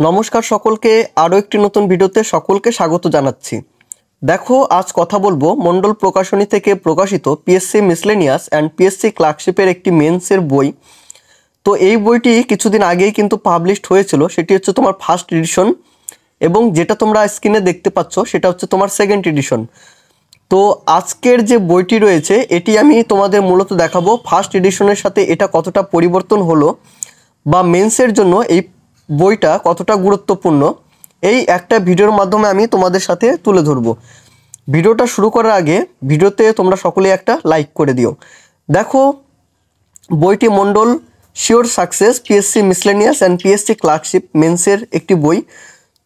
নমস্কার সকলকে, আরও একটি নতুন ভিডিওতে সকলকে স্বাগত জানাচ্ছি। দেখো, আজ কথা বলবো মন্ডল প্রকাশনী থেকে প্রকাশিত পিএসসি মিসলেনিয়াস অ্যান্ড পিএসসি ক্লার্কশিপের একটি মেন্সের বই। তো এই বইটি কিছুদিন আগেই কিন্তু পাবলিশড হয়েছিল। সেটি হচ্ছে তোমার ফার্স্ট এডিশন, এবং যেটা তোমরা স্ক্রিনে দেখতে পাচ্ছ সেটা হচ্ছে তোমার সেকেন্ড এডিশন। তো আজকের যে বইটি রয়েছে এটি আমি তোমাদের মূলত দেখাবো ফার্স্ট এডিশনের সাথে এটা কতটা পরিবর্তন হলো, বা মেন্সের জন্য এই বইটা কতটা গুরুত্বপূর্ণ, এই একটা ভিডিওর মাধ্যমে আমি তোমাদের সাথে তুলে ধরবো। ভিডিওটা শুরু করার আগে ভিডিওতে তোমরা সকলে একটা লাইক করে দিও। দেখো, বইটি Mondal sure success PSC miscellaneous and PSC clerkship মেন্সের একটি বই।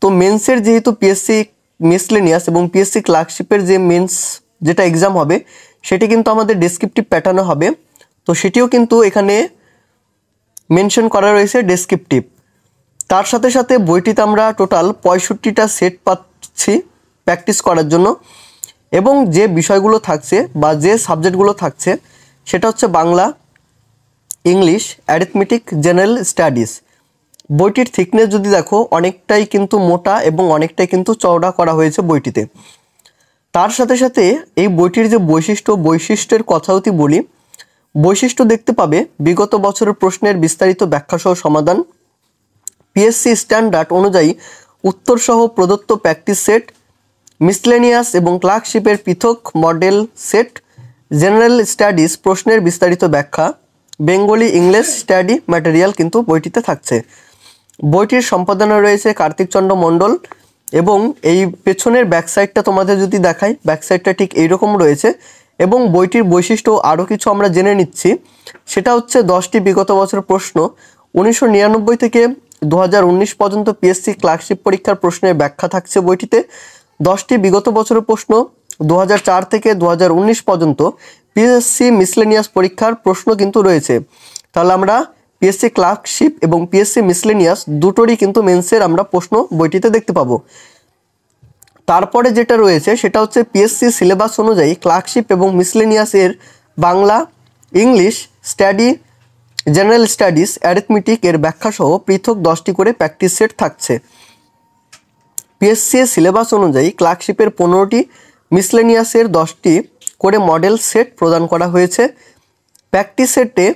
তো মেন্সের যেহেতু পিএসসি মিসলেনিয়াস এবং পিএসসি ক্লার্কশিপের যে মেন্স যেটা এক্সাম হবে সেটি কিন্তু আমাদের ডেসক্রিপটিভ প্যাটার্নে হবে। তো সেটিও কিন্তু এখানে মেনশন করা রয়েছে ডেসক্রিপটিভ। তার সাথে সাথে বইটিতে আমরা টোটাল 65টা সেট পাচ্ছি প্র্যাকটিস করার জন্য, এবং যে বিষয়গুলো থাকছে বা যে সাবজেক্টগুলো থাকছে সেটা হচ্ছে Bangla, English, arithmetic, general studies. বইটির থিকনেস যদি দেখো অনেকটাই কিন্তু মোটা এবং অনেকটাই কিন্তু চওড়া করা হয়েছে বইটিতে। তার সাথে সাথে এই বইটির যে বৈশিষ্ট্যের কথা যদি বলি, বৈশিষ্ট্য দেখতে পাবে বিগত বছরের প্রশ্নের বিস্তারিত ব্যাখ্যাসহ সমাধান, পিএসসি স্ট্যান্ডার্ড অনুযায়ী উত্তরসহ প্রদত্ত প্র্যাকটিস সেট, মিসলেনিয়াস এবং ক্লার্কশিপের পৃথক মডেল সেট, জেনারেল স্টাডিজ প্রশ্নের বিস্তারিত ব্যাখ্যা, বেঙ্গলি ইংলিশ স্টাডি ম্যাটেরিয়াল কিন্তু বইটিতে থাকছে। বইটির সম্পাদনা রয়েছে কার্তিক চন্দ্র মণ্ডল, এবং এই পেছনের ব্যাকসাইডটা তোমাদের যদি দেখাই, ব্যাকসাইডটা ঠিক এইরকম রয়েছে। এবং বইটির বৈশিষ্ট্য আরও কিছু আমরা জেনে নিচ্ছি। সেটা হচ্ছে 10টি বিগত বছরের প্রশ্ন 1999 থেকে 2019 পর্যন্ত পিএসসি ক্লার্কশিপ পরীক্ষার প্রশ্নের ব্যাখ্যা থাকছে বইটিতে। 10টি বিগত বছরের প্রশ্ন 2004 থেকে 2019 পর্যন্ত পিএসসি মিসলেনিয়াস পরীক্ষার প্রশ্ন কিন্তু রয়েছে। তাহলে আমরা পিএসসি ক্লার্কশিপ এবং পিএসসি মিসলেনিয়াস দুটোরই কিন্তু মেন্সের আমরা প্রশ্ন বইটিতে দেখতে পাবো। তারপরে যেটা রয়েছে সেটা হচ্ছে পিএসসি সিলেবাস অনুযায়ী ক্লার্কশিপ এবং মিসলেনিয়াসের Bangla, English, study, general studies, arithmetic এর ব্যাখ্যাসহ পৃথক 10টি করে প্র্যাকটিস সেট থাকছে। পিএসসি সিলেবাস অনুযায়ী ক্লার্কশিপের 15টি, মিসলেনিয়াসের 10টি করে মডেল সেট প্রদান করা হয়েছে। প্র্যাকটিস সেটে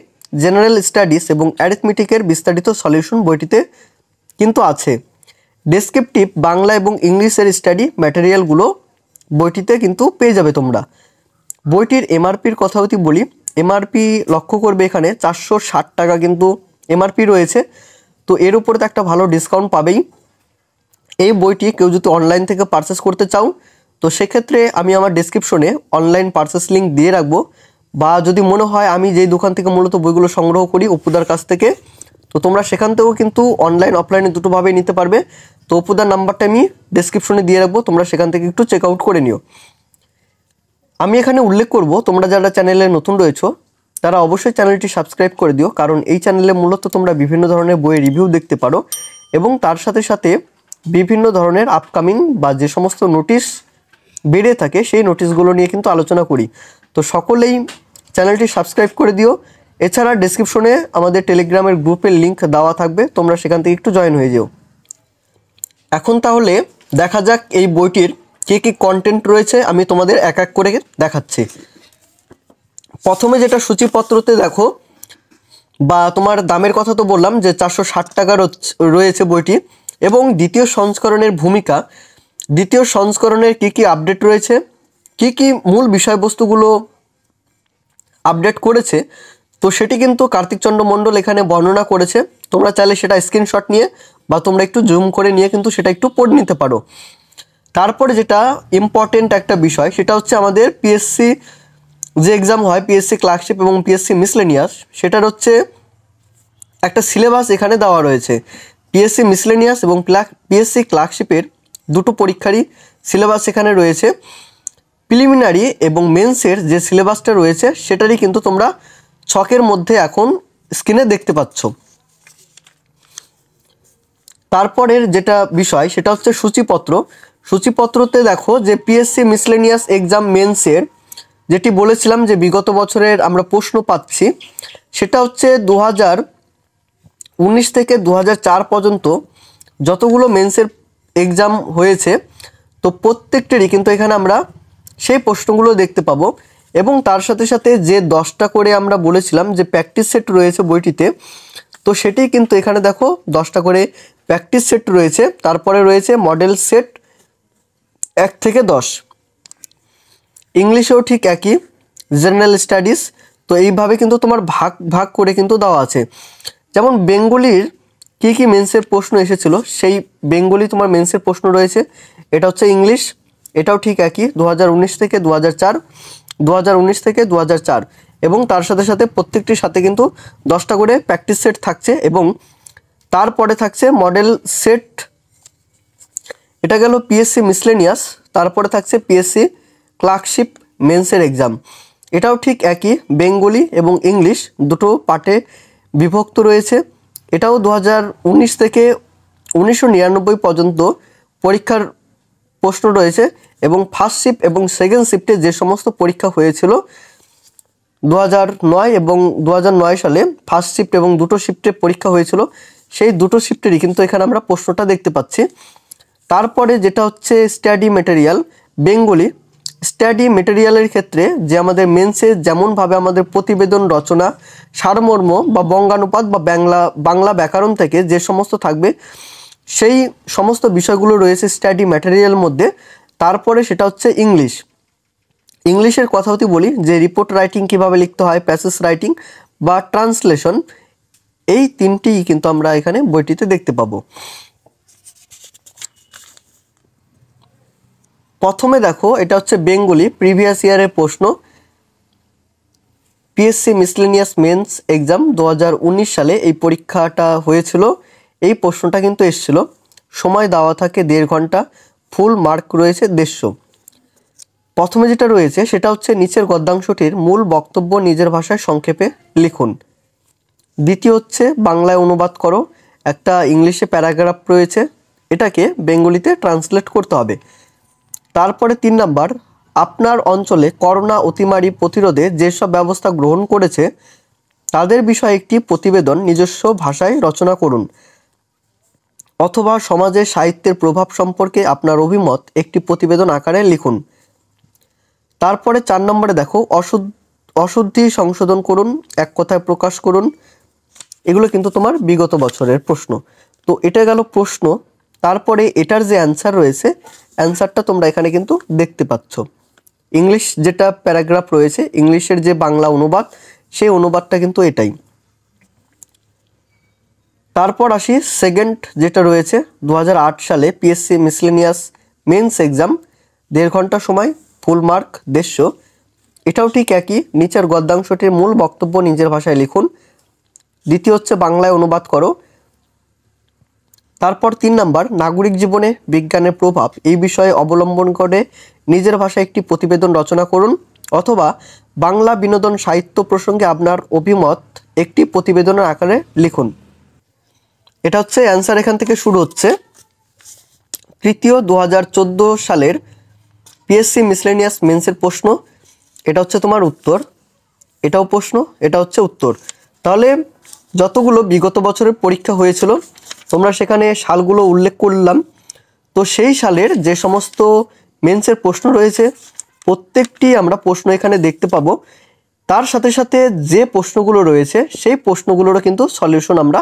জেনারেল স্টাডিজ এবং অ্যারিথমেটিকের বিস্তারিত সলিউশন বইটিতে কিন্তু আছে। ডেসক্রিপটিভ বাংলা এবং ইংলিশের স্টাডি ম্যাটেরিয়ালগুলো বইটিতে কিন্তু পেয়ে যাবে তোমরা। বইটির এমআরপির কথা যদি বলি, এমআরপি লক্ষ্য করবে এখানে 460 টাকা কিন্তু এমআরপি রয়েছে। তো এর উপরে তো একটা ভালো ডিসকাউন্ট পাবেই। এই বইটি কেউ যদি অনলাইন থেকে পারচেস করতে চাও তো সেক্ষেত্রে আমি আমার ডেসক্রিপশনে অনলাইন পারচেস লিঙ্ক দিয়ে রাখবো, বা যদি মনে হয় আমি যেই দোকান থেকে মূলত বইগুলো সংগ্রহ করি অপুদার কাছ থেকে, তো তোমরা সেখান থেকেও কিন্তু অনলাইন অফলাইনে দুটোভাবেই নিতে পারবে। তো অপুদার নাম্বারটা আমি ডেসক্রিপশনে দিয়ে রাখবো, তোমরা সেখান থেকে একটু চেক আউট করে নিও। আমি এখানে উল্লেখ করব, তোমরা যারা চ্যানেলে নতুন রয়েছো তারা অবশ্যই চ্যানেলটি সাবস্ক্রাইব করে দিও, কারণ এই চ্যানেলে মূলত তোমরা বিভিন্ন ধরনের বইয়ের রিভিউ দেখতে পারো, এবং তার সাথে সাথে বিভিন্ন ধরনের আপকামিং বা যে সমস্ত নোটিশ বেড়ে থাকে সেই নোটিশগুলো নিয়ে কিন্তু আলোচনা করি। তো সকলেই চ্যানেলটি সাবস্ক্রাইব করে দিও। এছাড়া ডেসক্রিপশনে আমাদের টেলিগ্রামের গ্রুপের লিঙ্ক দেওয়া থাকবে, তোমরা সেখান থেকে একটু জয়েন হয়ে যেও। এখন তাহলে দেখা যাক এই বইটির কী কী কন্টেন্ট রয়েছে, আমি তোমাদের এক এক করে দেখাচ্ছি। প্রথমে যেটা সূচিপত্রতে দেখো, বা তোমার দামের কথা তো বললাম যে 460 টাকা রয়েছে বইটি, এবং দ্বিতীয় সংস্করণের ভূমিকা, দ্বিতীয় সংস্করণের কী কী আপডেট রয়েছে, কী কী মূল বিষয়বস্তুগুলো আপডেট করেছে, তো সেটি কিন্তু কার্তিক চন্দ্র মণ্ডল এখানে বর্ণনা করেছে। তোমরা চাইলে সেটা স্ক্রিনশট নিয়ে বা তোমরা একটু জুম করে নিয়ে কিন্তু সেটা একটু পড়ে নিতে পারো। তারপরে যেটা ইম্পর্টেন্ট একটা বিষয় সেটা হচ্ছে আমাদের পিএসসি যে এক্সাম হয় পিএসসি ক্লার্কশিপ এবং পিএসসি মিসলেনিয়াস, সেটার হচ্ছে একটা সিলেবাস এখানে দেওয়া রয়েছে। পিএসসি মিসলেনিয়াস এবং পিএসসি ক্লার্কশিপের দুটো পরীক্ষারই সিলেবাস এখানে রয়েছে। প্রিলিমিনারি এবং মেন্সের যে সিলেবাসটা রয়েছে সেটারই কিন্তু তোমরা ছকের মধ্যে এখন স্ক্রিনে দেখতে পাচ্ছ। তারপরের যেটা বিষয় সেটা হচ্ছে সূচিপত্র। সূচিপত্রতে দেখো যে পিএসসি মিসলেনিয়াস এক্সাম মেন্সের যেটি বলেছিলাম যে বিগত বছরের আমরা প্রশ্ন পাচ্ছি, সেটা হচ্ছে 2019 থেকে 2004 পর্যন্ত যতগুলো মেন্সের এক্সাম হয়েছে তো প্রত্যেকটারই কিন্তু এখানে আমরা সেই প্রশ্নগুলো দেখতে পাবো। এবং তার সাথে সাথে যে 10টা করে আমরা বলেছিলাম যে প্র্যাকটিস সেট রয়েছে বইটিতে, তো সেটি কিন্তু এখানে দেখো 10টা করে প্র্যাকটিস সেট রয়েছে। তারপরে রয়েছে মডেল সেট 1 থেকে 10। ইংলিশেও ঠিক একই, জেনারেল স্টাডিজ। তো এইভাবে কিন্তু তোমার ভাগ ভাগ করে কিন্তু দেওয়া আছে। যেমন বেঙ্গলির কি কি মেন্সের প্রশ্ন এসেছিল, সেই বেঙ্গলি তোমার মেন্সের প্রশ্ন রয়েছে। এটা হচ্ছে ইংলিশ, এটাও ঠিক একই 2019 থেকে 2004, 2019 থেকে 2004। এবং তার সাথে সাথে প্রত্যেকটির সাথে কিন্তু 10টা করে প্র্যাকটিস সেট থাকছে। এবং তারপরে থাকছে মডেল সেট, এটা গেল পিএসসি মিসলেনিয়াস। তারপরে থাকছে পিএসসি ক্লার্কশিপ মেন্সের এক্সাম, এটাও ঠিক একই, বেঙ্গলি এবং ইংলিশ দুটো পার্টে বিভক্ত রয়েছে। এটাও 2019 থেকে 1999 পর্যন্ত পরীক্ষার প্রশ্ন রয়েছে। এবং ফার্স্ট শিফট এবং সেকেন্ড শিফটে যে সমস্ত পরীক্ষা হয়েছিল 2009 এবং 2009 সালে ফার্স্ট শিফট এবং দুটো শিফটে পরীক্ষা হয়েছিল, সেই দুটো শিফটেরই কিন্তু এখানে আমরা প্রশ্নটা দেখতে পাচ্ছি। তারপরে যেটা হচ্ছে স্টাডি মেটেরিয়াল বেঙ্গলি, স্টাডি মেটেরিয়ালের ক্ষেত্রে যে আমাদের মেন্সে যেমনভাবে আমাদের প্রতিবেদন রচনা, সারমর্ম বা বঙ্গানুপাত বা বাংলা ব্যাকরণ থেকে যে সমস্ত থাকবে সেই সমস্ত বিষয়গুলো রয়েছে স্টাডি ম্যাটেরিয়ালের মধ্যে। তারপরে সেটা হচ্ছে ইংলিশ, ইংলিশের কথা যদি বলি যে রিপোর্ট রাইটিং কিভাবে লিখতে হয়, প্যাসেজ রাইটিং বা ট্রান্সলেশন, এই তিনটিই কিন্তু আমরা এখানে বইটিতে দেখতে পাবো। প্রথমে দেখো এটা হচ্ছে বেঙ্গলি প্রিভিয়াস ইয়ারের প্রশ্ন, পিএসসি মিসলেনিয়াস মেন্স এক্সাম 2019 সালে এই পরীক্ষাটা হয়েছিল। এই প্রশ্নটা কিন্তু এসেছিল, সময় দেওয়া থাকে 1.5 ঘন্টা, ফুল মার্ক রয়েছে 150। প্রথমে যেটা রয়েছে সেটা হচ্ছে নিচের গদ্যাংশটির মূল বক্তব্য নিজের ভাষায় সংক্ষেপে লিখুন। দ্বিতীয় হচ্ছে বাংলায় অনুবাদ করো, একটা ইংলিশে প্যারাগ্রাফ রয়েছে, এটাকে বেঙ্গলিতে ট্রান্সলেট করতে হবে। তারপরে 3 নাম্বার, আপনার অঞ্চলে করোনা অতিমারি প্রতিরোধে যেসব ব্যবস্থা গ্রহণ করেছে তাদের বিষয়ে একটি প্রতিবেদন নিজস্ব ভাষায় রচনা করুন, অথবা সমাজে সাহিত্যের প্রভাব সম্পর্কে আপনার অভিমত একটি প্রতিবেদন আকারে লিখুন। তারপরে 4 নম্বরে দেখো অশুদ্ধি সংশোধন করুন, এক কথায় প্রকাশ করুন। এগুলো কিন্তু তোমার বিগত বছরের প্রশ্ন। তো এটা গেল প্রশ্ন। তারপরে এটার যে অ্যান্সার রয়েছে, অ্যান্সারটা তোমরা এখানে কিন্তু দেখতে পাচ্ছ। ইংলিশ যেটা প্যারাগ্রাফ রয়েছে, ইংলিশের যে বাংলা অনুবাদ, সেই অনুবাদটা কিন্তু এটাই। তারপর আসি সেকেন্ড যেটা রয়েছে 2008 সালে পিএসসি মিসলেনিয়াস মেন্স এক্সাম, 1.5 ঘন্টা সময়, ফুল মার্ক 150। এটাও ঠিক একই, নিচের গদ্যাংশটির মূল বক্তব্য নিজের ভাষায় লিখুন। দ্বিতীয় হচ্ছে বাংলায় অনুবাদ করো। তারপর 3 নাম্বার, নাগরিক জীবনে বিজ্ঞানের প্রভাব এই বিষয়ে অবলম্বন করে নিজের ভাষায় একটি প্রতিবেদন রচনা করুন, অথবা বাংলা বিনোদন সাহিত্য প্রসঙ্গে আপনার অভিমত একটি প্রতিবেদনের আকারে লিখুন। এটা হচ্ছে অ্যান্সার, এখান থেকে শুরু হচ্ছে। তৃতীয় 2014 সালের পিএসসি মিসলেনিয়াস মেন্সের প্রশ্ন, এটা হচ্ছে তোমার উত্তর, এটাও প্রশ্ন, এটা হচ্ছে উত্তর। তাহলে যতগুলো বিগত বছরের পরীক্ষা হয়েছিল তোমরা সেখানে সালগুলো উল্লেখ করলাম। তো সেই সালের যে সমস্ত মেন্সের প্রশ্ন রয়েছে প্রত্যেকটি আমরা প্রশ্ন এখানে দেখতে পাবো। তার সাথে সাথে যে প্রশ্নগুলো রয়েছে সেই প্রশ্নগুলোরও কিন্তু সলিউশন আমরা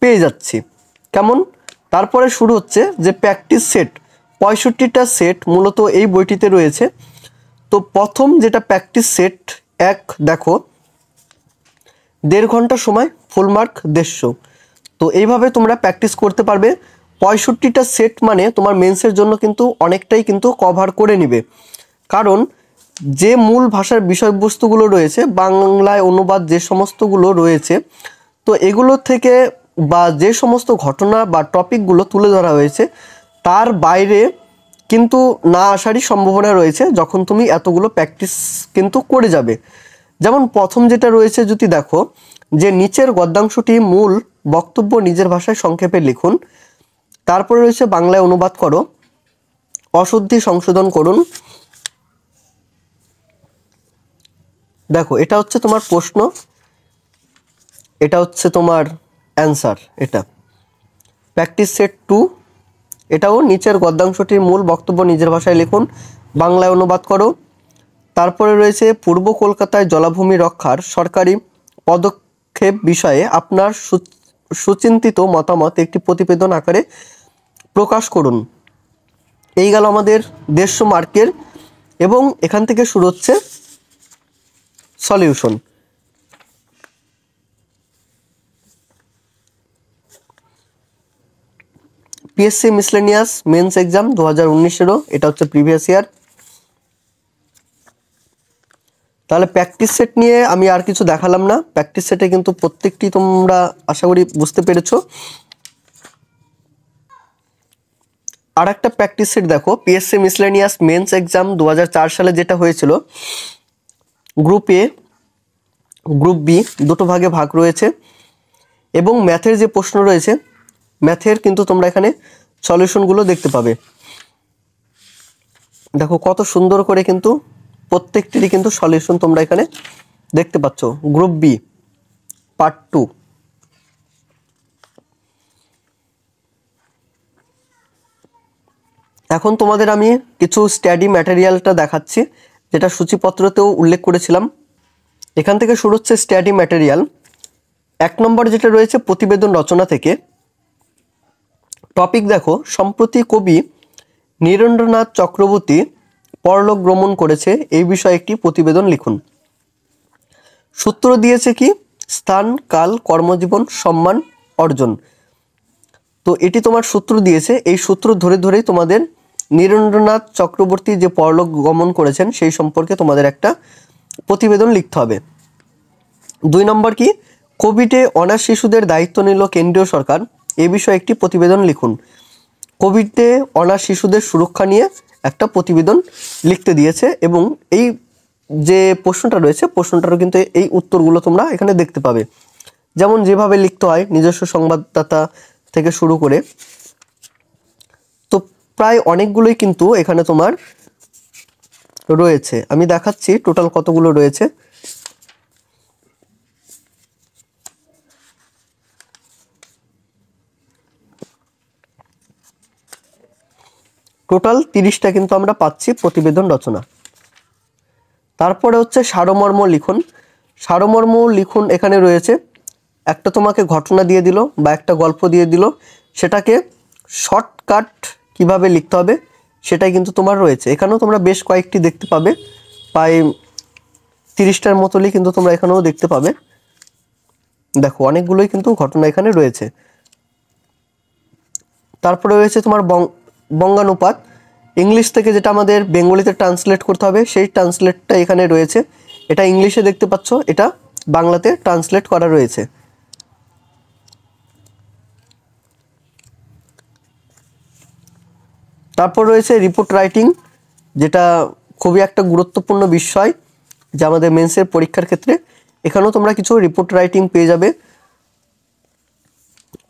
পেয়ে যাচ্ছি। কেমন? তারপরে শুরু হচ্ছে যে প্র্যাকটিস সেট, 65টা সেট মূলত এই বইটিতে রয়েছে। তো প্রথম যেটা প্র্যাকটিস সেট 1 দেখো, 1.5 ঘন্টা সময়, ফুল মার্ক 150। তো এইভাবে তোমরা প্র্যাকটিস করতে পারবে। 65টা সেট মানে তোমার মেন্সের জন্য কিন্তু অনেকটাই কিন্তু কভার করে নিবে। কারণ যে মূল ভাষার বিষয়বস্তুগুলো রয়েছে, বাংলায় অনুবাদ যে সমস্তগুলো রয়েছে, তো এগুলো থেকে বা যে সমস্ত ঘটনা বা টপিকগুলো তুলে ধরা হয়েছে তার বাইরে কিন্তু না আসারই সম্ভাবনা রয়েছে যখন তুমি এতগুলো প্র্যাকটিস কিন্তু করে যাবে। যেমন প্রথম যেটা রয়েছে যদি দেখো, যে নিচের গদ্যাংশটি মূল বক্তব্য নিজের ভাষায় সংক্ষেপে লিখুন। তারপরে রয়েছে বাংলায় অনুবাদ করো, অশুদ্ধি সংশোধন করুন। দেখো এটা হচ্ছে তোমার প্রশ্ন, এটা হচ্ছে তোমার অ্যান্সার। এটা প্র্যাকটিস সেট 2, এটাও নিচের গদ্যাংশটির মূল বক্তব্য নিজের ভাষায় লিখুন, বাংলায় অনুবাদ করো। তারপরে রয়েছে পূর্ব কলকাতায় জলাভূমি রক্ষার সরকারি পদক্ষেপ বিষয়ে আপনার সুচিন্তিত মতামত একটি প্রতিবেদন আকারে প্রকাশ করুন। এই গেল আমাদের 150 মার্কের, এবং এখান থেকে শুরু হচ্ছে solution. PSC miscellaneous mains exam 2019-এরও, এটা হচ্ছে প্রিভিয়াস ইয়ার। তাহলে প্র্যাকটিস সেট নিয়ে আমি আর কিছু দেখালাম না, প্র্যাকটিস সেটে কিন্তু প্রত্যেকটি তোমরা আশা করি বুঝতে পেরেছো। আর একটা প্র্যাকটিস সেট দেখো, পিএসসি মিসলেনিয়াস মেন্স এক্সাম 2004 সালে যেটা হয়েছিল, গ্রুপ এ গ্রুপ বি দুটো ভাগে ভাগ রয়েছে, এবং ম্যাথের যে প্রশ্ন রয়েছে, ম্যাথের কিন্তু তোমরা এখানে সলিউশনগুলো দেখতে পাবে। দেখো কত সুন্দর করে কিন্তু প্রত্যেকটিরই কিন্তু সলিউশন তোমরা এখানে দেখতে পাচ্ছ। Group B part 2। এখন তোমাদের আমি কিছু স্টাডি ম্যাটেরিয়ালটা দেখাচ্ছি, যেটা সূচিপত্রতেও উল্লেখ করেছিলাম। এখান থেকে শুরু হচ্ছে স্টাডি ম্যাটেরিয়াল। 1 নম্বর যেটা রয়েছে প্রতিবেদন রচনা থেকে, টপিক দেখো, সম্প্রতি কবি নীরেন্দ্রনাথ চক্রবর্তী পরলোক গমন করেছে, এই বিষয়ে একটি প্রতিবেদন লিখুন। সূত্র দিয়েছে কি, স্থান, কাল, কর্মজীবন, সম্মান, অর্জন। তো এটি তোমার সূত্র দিয়েছে, এই সূত্র ধরে ধরেই তোমাদের নীরেন্দ্রনাথ চক্রবর্তী যে পরলোক গমন করেছেন সেই সম্পর্কে তোমাদের একটা প্রতিবেদন লিখতে হবে। 2 নম্বর কি, কোভিডে অনাথ শিশুদের দায়িত্ব নিল কেন্দ্রীয় সরকার, এ বিষয়ে একটি প্রতিবেদন লিখুন। কোভিডে অনাথ শিশুদের সুরক্ষা নিয়ে একটা প্রতিবেদন লিখতে দিয়েছে, এবং এই যে প্রশ্নটা রয়েছে, প্রশ্নটারও কিন্তু এই উত্তরগুলো তোমরা এখানে দেখতে পাবে, যেমন যেভাবে লিখতে হয় নিজস্ব সংবাদদাতা থেকে শুরু করে। তো প্রায় অনেকগুলোই কিন্তু এখানে তোমার রয়েছে, আমি দেখাচ্ছি টোটাল কতগুলো রয়েছে। টোটাল 30টা কিন্তু আমরা পাচ্ছি প্রতিবেদন রচনা। তারপরে হচ্ছে সারমর্ম লিখুন। সারমর্ম লিখুন এখানে রয়েছে, একটা তোমাকে ঘটনা দিয়ে দিল বা একটা গল্প দিয়ে দিল, সেটাকে শর্টকাট কিভাবে লিখতে হবে সেটাই কিন্তু তোমার রয়েছে। এখানেও তোমরা বেশ কয়েকটি দেখতে পাবে, প্রায় 30টার মতোই কিন্তু তোমরা এখানেও দেখতে পাবে। দেখো অনেকগুলোই কিন্তু ঘটনা এখানে রয়েছে। তারপরে রয়েছে তোমার বঙ্গানুপাত, ইংলিশ থেকে যেটা আমাদের বেঙ্গলিতে ট্রান্সলেট করতে হবে সেই ট্রান্সলেটটা এখানে রয়েছে। এটা ইংলিশে দেখতে পাচ্ছ, এটা বাংলাতে ট্রান্সলেট করা রয়েছে। তারপর রয়েছে রিপোর্ট রাইটিং, যেটা খুবই একটা গুরুত্বপূর্ণ বিষয় যা আমাদের মেন্সের পরীক্ষার ক্ষেত্রে। এখানেও তোমরা কিছু রিপোর্ট রাইটিং পেয়ে যাবে।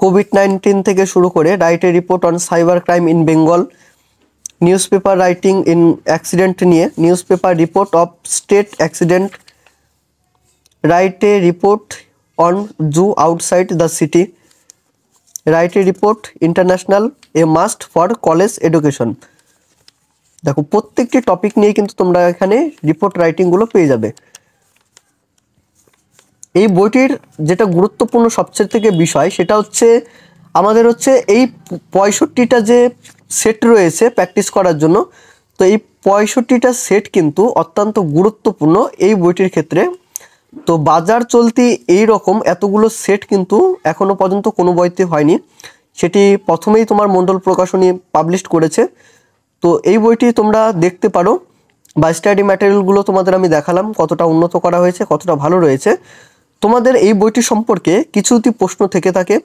কোভিড-19 থেকে শুরু করে write a report on cyber crime in Bengal, newspaper writing in accident নিয়ে, newspaper report of state accident, write a report on zoo outside the city, write a report international a must for college education. দেখো প্রত্যেকটি topic নিয়ে কিন্তু তোমরা এখানে report রাইটিংগুলো পেয়ে যাবে। এই বইটির যেটা গুরুত্বপূর্ণ সবচেয়ে থেকে বিষয়, সেটা হচ্ছে আমাদের হচ্ছে এই 65টা যে সেট রয়েছে প্র্যাকটিস করার জন্য, তো এই 65টা সেট কিন্তু অত্যন্ত গুরুত্বপূর্ণ এই বইটির ক্ষেত্রে। তো বাজার চলতি এই রকম এতগুলো সেট কিন্তু এখনো পর্যন্ত কোনো বইতে হয়নি, সেটি প্রথমেই তোমার মণ্ডল প্রকাশনী পাবলিশ করেছে। তো এই বইটি তোমরা দেখতে পারো, বা স্টাডি ম্যাটেরিয়ালগুলো তোমাদের আমি দেখালাম কতটা উন্নত করা হয়েছে, কতটা ভালো রয়েছে। তোমাদের এই বইটি সম্পর্কে কিছু যদি প্রশ্ন থেকে থাকে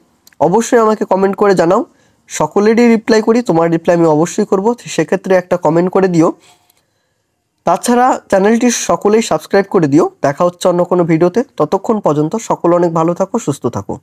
অবশ্যই আমাকে কমেন্ট করে জানাও, সকলেরই রিপ্লাই করি, তোমার রিপ্লাই আমি অবশ্যই করব, সেক্ষেত্রে একটা কমেন্ট করে দিও। তাছাড়া চ্যানেলটি সকলেই সাবস্ক্রাইব করে দিও। দেখা হচ্ছে অন্য কোনো ভিডিওতে, ততক্ষণ পর্যন্ত সকলে অনেক ভালো থাকো, সুস্থ থাকো।